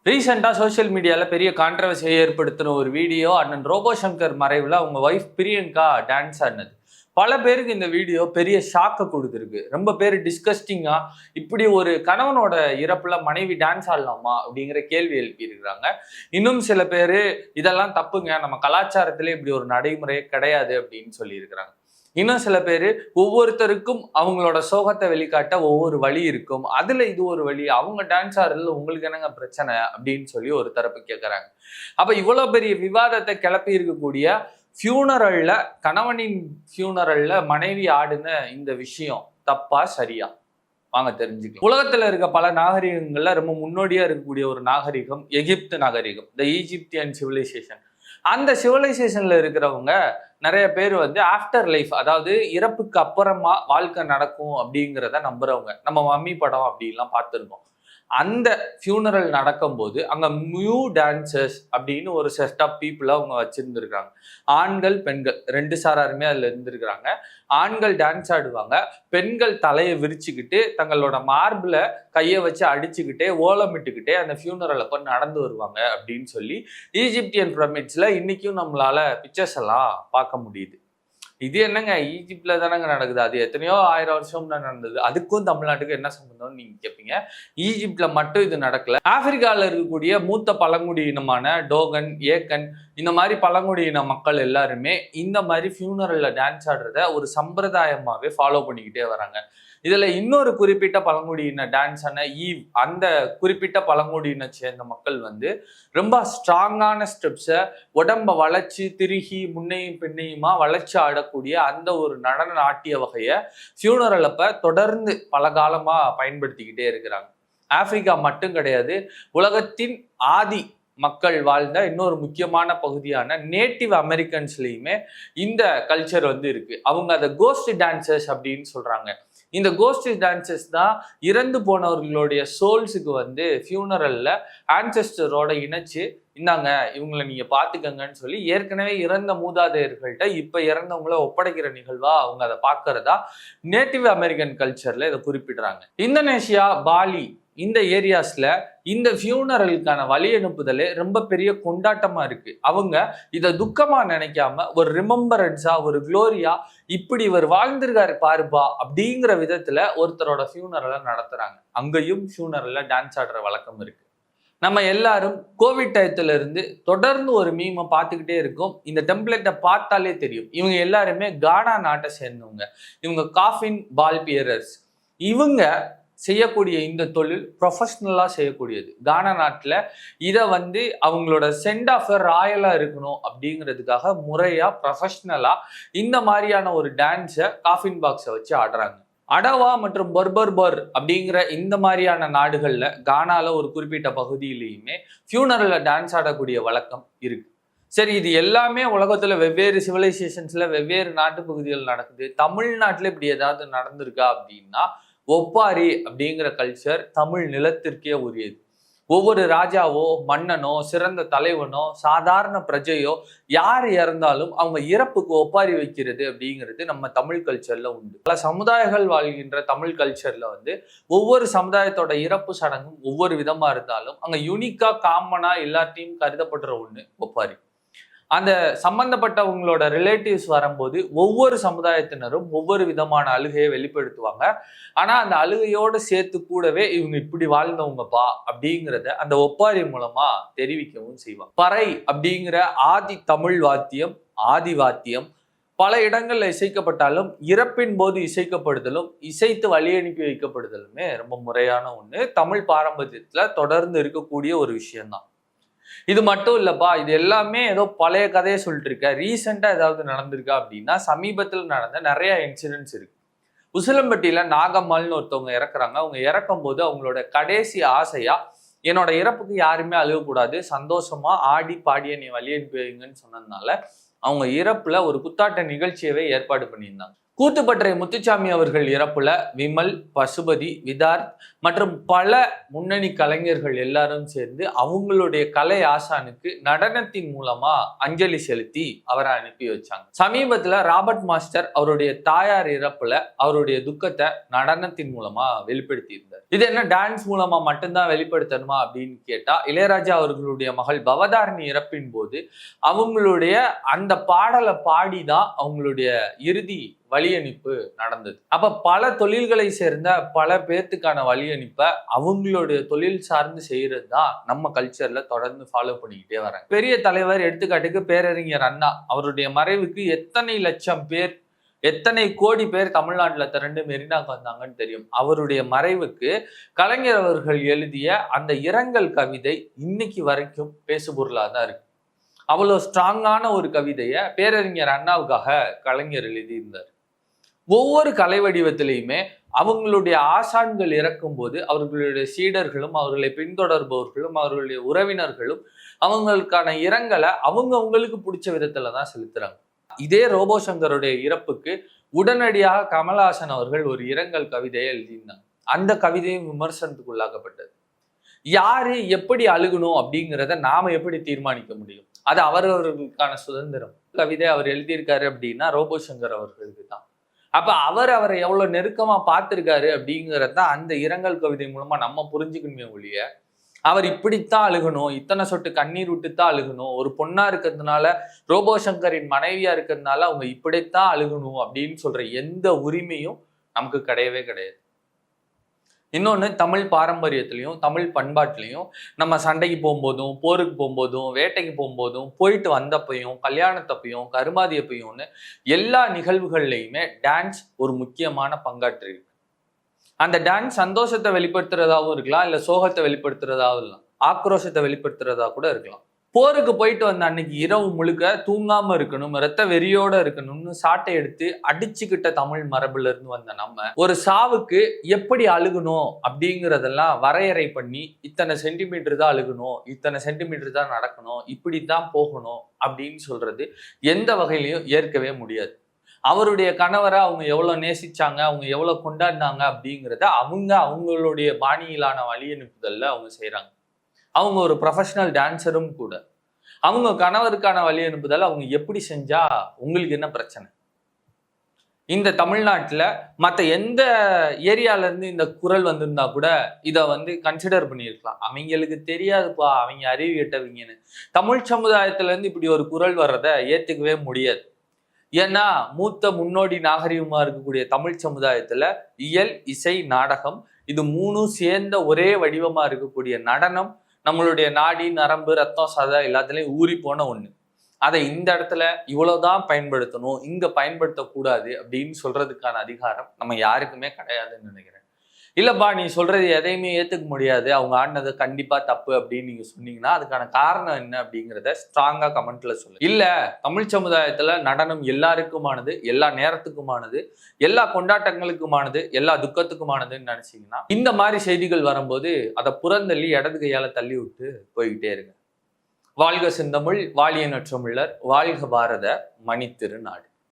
ரீசெண்டாக சோஷியல் மீடியாவில் பெரிய கான்ட்ரவர்சியை ஏற்படுத்தின ஒரு வீடியோ அண்ணன் ரோபோ சங்கர் மறைவில் அவங்க ஒய்ஃப் பிரியங்கா டான்ஸ் ஆடினது. பல பேருக்கு இந்த வீடியோ பெரிய ஷாக்கை கொடுத்துருக்கு. ரொம்ப பேர் டிஸ்கஸ்டிங்காக இப்படி ஒரு கணவனோட இறப்புல மனைவி டான்ஸ் ஆடலாமா அப்படிங்கிற கேள்வி எழுப்பியிருக்கிறாங்க. இன்னும் சில பேர் இதெல்லாம் தப்புங்க, நம்ம கலாச்சாரத்திலே இப்படி ஒரு நடைமுறையே கிடையாது அப்படின்னு சொல்லியிருக்கிறாங்க. இன்னும் சில பேர் ஒவ்வொருத்தருக்கும் அவங்களோட சோகத்தை வெளிக்காட்ட ஒவ்வொரு வழி இருக்கும், அதுல இது ஒரு வழி, அவங்க டான்ஸ் ஆடுறதுல உங்களுக்கு என்னங்க பிரச்சனை அப்படின்னு சொல்லி ஒரு தரப்பு கேட்கறாங்க. அப்ப இவ்வளவு பெரிய விவாதத்தை கிளப்பி இருக்கக்கூடிய ஃபியூனரல்ல, கணவனின் ஃபியூனரல்ல மனைவி ஆடுன இந்த விஷயம் தப்பா சரியா? வாங்க தெரிஞ்சுக்கலாம். உலகத்துல இருக்க பல நாகரிகங்கள்ல ரொம்ப முன்னோடியா இருக்கக்கூடிய ஒரு நாகரிகம் எகிப்து நாகரிகம், த ஈஜிப்தியன் சிவிலைசேஷன். அந்த சிவிலைசேஷன்ல இருக்கிறவங்க நிறைய பேர் ஆஃப்டர் லைஃப், அதாவது இறப்புக்கு அப்புறமா வாழ்க்கை நடக்கும் அப்படிங்கிறத நம்புறவங்க. நம்ம மம்மி படம் அப்படின்லாம் பார்த்துருக்கோம். அந்த ஃபியூனரல் நடக்கும்போது அங்க மியூ டான்சர்ஸ் அப்படின்னு ஒரு செட் ஆஃப் பீப்புளை அவங்க வச்சிருந்துருக்காங்க. ஆண்கள் பெண்கள் ரெண்டு சாராருமே அதுல இருந்திருக்கிறாங்க. ஆண்கள் டான்ஸ் ஆடுவாங்க, பெண்கள் தலையை விரிச்சுக்கிட்டு தங்களோட மார்பில் கையை வச்சு அடிச்சுக்கிட்டே ஓலமிட்டுக்கிட்டே அந்த ஃபியூனரல் அப்போ நடந்து வருவாங்க அப்படின்னு சொல்லி ஈஜிப்தியன் பிரமிட்ஸ்ல இன்னைக்கும் நம்மளால பிக்சர்ஸ் எல்லாம் பார்க்க முடியுது. இது என்னங்க ஈஜிப்ட்ல தானங்க நடக்குது, அது எத்தனையோ 1000 வருஷம் தான் நடந்தது, அதுக்கும் தமிழ்நாட்டுக்கு என்ன சம்பந்தம்னு நீங்க கேட்பீங்க. ஈஜிப்ட்ல மட்டும் இது நடக்கல. ஆப்பிரிக்கால இருக்கக்கூடிய மூத்த பழங்குடியினமான டோகன், ஏக்கன், இந்த மாதிரி பழங்குடியின மக்கள் எல்லாருமே இந்த மாதிரி ஃபியூனரல்ல டான்ஸ் ஆடுறத ஒரு சம்பிரதாயமாவே ஃபாலோ பண்ணிக்கிட்டே வராங்க. இதுல இன்னொரு குறிப்பிட்ட பழங்குடியின டான்ஸான ஈவ், அந்த குறிப்பிட்ட பழங்குடியினை சேர்ந்த மக்கள் ரொம்ப ஸ்ட்ராங்கான ஸ்டெப்ஸை உடம்ப வளைச்சு திருகி முன்னையும் பின்னையுமா வளைச்சு ஆடக்கூடிய அந்த ஒரு நடன நாட்டிய வகையை ஃபியூனரல் அப்ப தொடர்ந்து பல காலமா பயன்படுத்திக்கிட்டே இருக்கிறாங்க. ஆப்பிரிக்கா மட்டும் கிடையாது, உலகத்தின் ஆதி மக்கள் வாழ்ந்த இன்னொரு முக்கியமான பகுதியான நேட்டிவ் அமெரிக்கன்ஸ்லயுமே இந்த கல்ச்சர் இருக்கு. அவங்க அதை கோஸ்ட் டான்சர்ஸ் அப்படின்னு சொல்றாங்க. இந்த கோஸ்ட் டான்சர்ஸ் தான் இறந்து போனவர்களுடைய சோல்ஸுக்கு ஃபியூனரல்ல ஆன்செஸ்டரோட இணைச்சு இந்தாங்க இவங்களை நீங்க பாத்துக்கங்கன்னு சொல்லி ஏற்கனவே இறந்த மூதாதையர்கள்ட்ட இப்ப இறந்தவங்கள ஒப்படைக்கிற நிகழ்வா அவங்க அதை பார்க்கறதா நேட்டிவ் அமெரிக்கன் கல்ச்சர்ல இதை குறிப்பிடுறாங்க. இந்தோனேஷியா, பாலி இந்த ஏரியாஸ்ல இந்த ஃபியூனரலுக்கான வழி அனுப்புதலே ரொம்ப பெரிய கொண்டாட்டமா இருக்கு. அவங்க இதை துக்கமா நினைக்காம ஒரு ரிமெம்பரன்ஸா, ஒரு குளோரியா, இப்படி இவர் வாழ்ந்திருக்காரு பாருப்பா அப்படிங்கிற விதத்துல ஒருத்தரோட ஃபியூனரலை நடத்துறாங்க. அங்கேயும் ஃபியூனரல்ல டான்ஸ் ஆடுற வழக்கம் இருக்கு. நம்ம எல்லாரும் கோவிட் டயத்துல இருந்து தொடர்ந்து ஒரு மீமை பார்த்துக்கிட்டே இருக்கோம். இந்த டெம்ப்ளேட்டை பார்த்தாலே தெரியும், இவங்க எல்லாருமே கானா நாட்டை சேர்ந்தவங்க. இவங்க காஃபின் பால் பியரர்ஸ். இவங்க செய்யக்கூடிய இந்த தொழில் ப்ரொஃபஷ்னலாக செய்யக்கூடியது. கானா நாட்டில் இதை அவங்களோட சென்ட் ஆஃப் ராயலாக இருக்கணும் அப்படிங்கிறதுக்காக முறையாக ப்ரொஃபஷ்னலாக இந்த மாதிரியான ஒரு டான்ஸை காஃபின் பாக்ஸை வச்சு ஆடுறாங்க. அடவா மற்றும் பர்பர் அப்படிங்கிற இந்த மாதிரியான நாடுகளில், கானால ஒரு குறிப்பிட்ட பகுதியிலையுமே ஃபியூனரல்ல டான்ஸ் ஆடக்கூடிய வழக்கம் இருக்கு. சரி, இது எல்லாமே உலகத்துல வெவ்வேறு சிவிலைசேஷன்ஸ்ல வெவ்வேறு நாட்டு பகுதிகள் நடக்குது. தமிழ்நாட்டில் இப்படி ஏதாவது நடந்திருக்கா அப்படின்னா, ஒப்பாரி அப்படிங்கிற கல்ச்சர் தமிழ் நிலத்திற்கே உரியது. ஒவ்வொரு ராஜாவோ, மன்னனோ, சிறந்த தலைவனோ, சாதாரண பிரஜையோ யார் இறந்தாலும் அவங்க இறப்புக்கு ஒப்பாரி வைக்கிறது அப்படிங்கிறது நம்ம தமிழ் கல்ச்சர்ல உண்டு. பல சமுதாயங்கள் வாழ்கின்ற தமிழ் கல்ச்சர்ல ஒவ்வொரு சமுதாயத்தோட இறப்பு சடங்கும் ஒவ்வொரு விதமா இருந்தாலும் அங்க யூனிக்கா காமனா எல்லாத்தையும் கருதப்படுற ஒண்ணு ஒப்பாரி. அந்த சம்பந்தப்பட்டவங்களோட ரிலேட்டிவ்ஸ் வரும்போது ஒவ்வொரு சமுதாயத்தினரும் ஒவ்வொரு விதமான அழுகையை வெளிப்படுத்துவாங்க. ஆனா அந்த அழுகையோடு சேர்த்து கூடவே இவங்க இப்படி வாழ்ந்தவங்கப்பா அப்படிங்கிறத அந்த ஒப்பாரி மூலமா தெரிவிக்கவும் செய்வாங்க. பறை அப்படிங்கிற ஆதி தமிழ் வாத்தியம், ஆதி வாத்தியம் பல இடங்கள்ல இசைக்கப்பட்டாலும் இறப்பின் போது இசைக்கப்படுதலும் இசைத்து வழி அனுப்பி வைக்கப்படுதலுமே ரொம்ப முறையான ஒண்ணு. தமிழ் பாரம்பரியத்துல தொடர்ந்து இருக்கக்கூடிய ஒரு விஷயம்தான். இது மட்டும் இல்லப்பா, இது எல்லாமே ஏதோ பழைய கதையை சொல்லிட்டு இருக்க, ரீசெண்டா ஏதாவது நடந்திருக்கா அப்படின்னா சமீபத்தில் நடந்த நிறைய இன்சிடென்ட்ஸ் இருக்கு. உசிலம்பட்டியில நாகம்மாள்னு ஒருத்தவங்க இறக்குறாங்க. அவங்க இறக்கும் போது அவங்களோட கடைசி ஆசையா, என்னோட இறப்புக்கு யாருமே அழுகக்கூடாது, சந்தோஷமா ஆடி பாடி என்னை வழி அனுப்பி வைங்கன்னு சொன்னதுனால அவங்க இறப்புல ஒரு குத்தாட்ட நிகழ்ச்சியவே ஏற்பாடு பண்ணியிருந்தாங்க. கூத்துப்பட்டறை முத்துச்சாமி அவர்கள் இறப்புல விமல், பசுபதி, விதார்த் மற்றும் பல முன்னணி கலைஞர்கள் எல்லாரும் சேர்ந்து அவங்களுடைய கலை ஆசானுக்கு நடனத்தின் மூலமா அஞ்சலி செலுத்தி அவரை அனுப்பி வச்சாங்க. சமீபத்துல ராபர்ட் மாஸ்டர் அவருடைய தாயார் இறப்புல அவருடைய துக்கத்தை நடனத்தின் மூலமா வெளிப்படுத்தி இருந்தார். இது என்ன டான்ஸ் மூலமா மட்டும்தான் வெளிப்படுத்தணுமா அப்படின்னு கேட்டா, இளையராஜா அவர்களுடைய மகள் பவதாரணி இறப்பின் போது அவங்களுடைய அந்த பாடலை பாடிதான் அவங்களுடைய இறுதி வழியனுப்பு நடந்தது. அப்ப பல தொழில்களை சேர்ந்த பல பேர்த்துக்கான வழியனுப்ப அவங்களுடைய தொழில் சார்ந்து செய்யறது தான் நம்ம கல்ச்சர்ல தொடர்ந்து ஃபாலோ பண்ணிக்கிட்டே வராங்க. பெரிய தலைவர் எடுத்துக்காட்டுக்கு பேரறிஞர் அண்ணா அவருடைய மறைவுக்கு எத்தனை லட்சம் பேர், எத்தனை கோடி பேர் தமிழ்நாட்டுல திரண்டு மெரினாக்கு வந்தாங்கன்னு தெரியும். அவருடைய மறைவுக்கு கலைஞர் அவர்கள் எழுதிய அந்த இரங்கல் கவிதை இன்னைக்கு வரைக்கும் பேசுபொருளா தான் இருக்கு. அவ்வளவு ஸ்ட்ராங்கான ஒரு கவிதையை பேரறிஞர் அண்ணாவுக்காக கலைஞர் எழுதியிருந்தார். ஒவ்வொரு கலை வடிவத்திலையுமே அவங்களுடைய ஆசான்கள் இறக்கும் போது அவர்களுடைய சீடர்களும் அவர்களை பின்தொடர்பவர்களும் அவர்களுடைய உறவினர்களும் அவங்களுக்கான இரங்கலை அவங்களுக்கு பிடிச்ச விதத்துல தான் செலுத்துறாங்க. இதே ரோபோ சங்கருடைய இறப்புக்கு உடனடியாக கமல்ஹாசன் அவர்கள் ஒரு இரங்கல் கவிதையை எழுதியிருந்தாங்க. அந்த கவிதையும் விமர்சனத்துக்குள்ளாக்கப்பட்டது. யாரு எப்படி அழுகணும் அப்படிங்கிறத நாம எப்படி தீர்மானிக்க முடியும்? அது அவரவர்களுக்கான சுதந்திரம். கவிதை அவர் எழுதியிருக்காரு அப்படின்னா ரோபோ சங்கர் அவர்களுக்கு தான். அப்ப அவரை எவ்வளவு நெருக்கமா பார்த்திருக்காரு அப்படிங்கிறத அந்த இரங்கல் கவிதை மூலமா நம்ம புரிஞ்சுக்கணுமே ஒழிய, அவர் இப்படித்தான் அழுகணும், இத்தனை சொட்டு கண்ணீர் விட்டுத்தான் அழுகணும், ஒரு பொண்ணா இருக்கிறதுனால, ரோபோ சங்கரின் மனைவியா இருக்கிறதுனால அவங்க இப்படித்தான் அழுகணும் அப்படின்னு சொல்ற எந்த உரிமையும் நமக்கு கிடையவே கிடையாது. இன்னொன்று, தமிழ் பாரம்பரியத்திலையும் தமிழ் பண்பாட்டிலையும் நம்ம சண்டைக்கு போகும்போதும், போருக்கு போகும்போதும், வேட்டைக்கு போகும்போதும், போயிட்டு வந்தப்பையும், கல்யாணத்தப்பையும், கருமாதியப்பையும்னு எல்லா நிகழ்வுகள்லையுமே டான்ஸ் ஒரு முக்கியமான பங்காற்றிருக்கு. அந்த டான்ஸ் சந்தோஷத்தை வெளிப்படுத்துறதாகவும் இருக்கலாம், இல்லை சோகத்தை வெளிப்படுத்துறதாகவும் இருக்கலாம், ஆக்ரோஷத்தை வெளிப்படுத்துறதா கூட இருக்கலாம். போருக்கு போயிட்டு வந்த அன்னைக்கு இரவு முழுக்க தூங்காம இருக்கணும், ரத்த வெறியோட இருக்கணும்னு சாட்டை எடுத்து அடிச்சுக்கிட்ட தமிழ் மரபுல இருந்து வந்த நம்ம ஒரு சாவுக்கு எப்படி அழுகணும் அப்படிங்கிறதெல்லாம் வரையறை பண்ணி, இத்தனை சென்டிமீட்டர் தான் அழுகணும், இத்தனை சென்டிமீட்டர் தான் நடக்கணும், இப்படித்தான் போகணும் அப்படின்னு சொல்றது எந்த வகையிலையும் ஏற்கவே முடியாது. அவருடைய கணவரை அவங்க எவ்வளவு நேசிச்சாங்க, அவங்க எவ்வளவு கொண்டாடினாங்க அப்படிங்கிறத அவங்களுடைய பாணியிலான வழியனுப்புதல்ல அவங்க செய்யறாங்க. அவங்க ஒரு ப்ரொஃபஷனல் டான்ஸரும் கூட. அவங்க கணவருக்கான வழி அனுப்புதல் அவங்க எப்படி செஞ்சா உங்களுக்கு என்ன பிரச்சனை? இந்த தமிழ்நாட்டில் மற்ற எந்த ஏரியால இருந்து இந்த குரல் வந்திருந்தா கூட இதை கன்சிடர் பண்ணியிருக்கலாம். அவங்களுக்கு தெரியாதுப்பா, அவங்க அறிவு கேட்டவங்கன்னு. தமிழ் சமுதாயத்துல இருந்து இப்படி ஒரு குரல் வர்றதை ஏத்துக்கவே முடியாது. ஏன்னா மூத்த முன்னோடி நாகரிகமா இருக்கக்கூடிய தமிழ் சமுதாயத்துல இயல், இசை, நாடகம் இது மூணும் சேர்ந்த ஒரே வடிவமா இருக்கக்கூடிய நடனம் நம்மளுடைய நாடி, நரம்பு, ரத்தம், சதை எல்லாத்துலயும் ஊறி போன ஒண்ணு. அதை இந்த இடத்துல இவ்வளவுதான் பயன்படுத்தணும், இங்க பயன்படுத்தக்கூடாது அப்படின்னு சொல்றதுக்கான அதிகாரம் நம்ம யாருக்குமே கிடையாதுன்னு நினைக்கிறேன். இல்லப்பா நீ சொல்றது எதையுமே ஏத்துக்க முடியாது, அவங்க ஆடினது கண்டிப்பா தப்பு அப்படின்னு நீங்க சொன்னீங்கன்னா அதுக்கான காரணம் என்ன அப்படிங்கிறத ஸ்ட்ராங்கா கமெண்ட்ல சொல்லு. இல்ல தமிழ் சமுதாயத்துல நடனம் எல்லாருக்குமானது, எல்லா நேரத்துக்குமானது, எல்லா கொண்டாட்டங்களுக்குமானது, எல்லா துக்கத்துக்குமானதுன்னு நினைச்சீங்கன்னா இந்த மாதிரி செய்திகள் வரும்போது அதை புறந்தள்ளி இடது கையால தள்ளி விட்டு போய்கிட்டே இருங்க. வாழ்க செந்தமிழ், வாழிய நற்றமிழர், வாழ்க பாரத மணித்திருநாடு.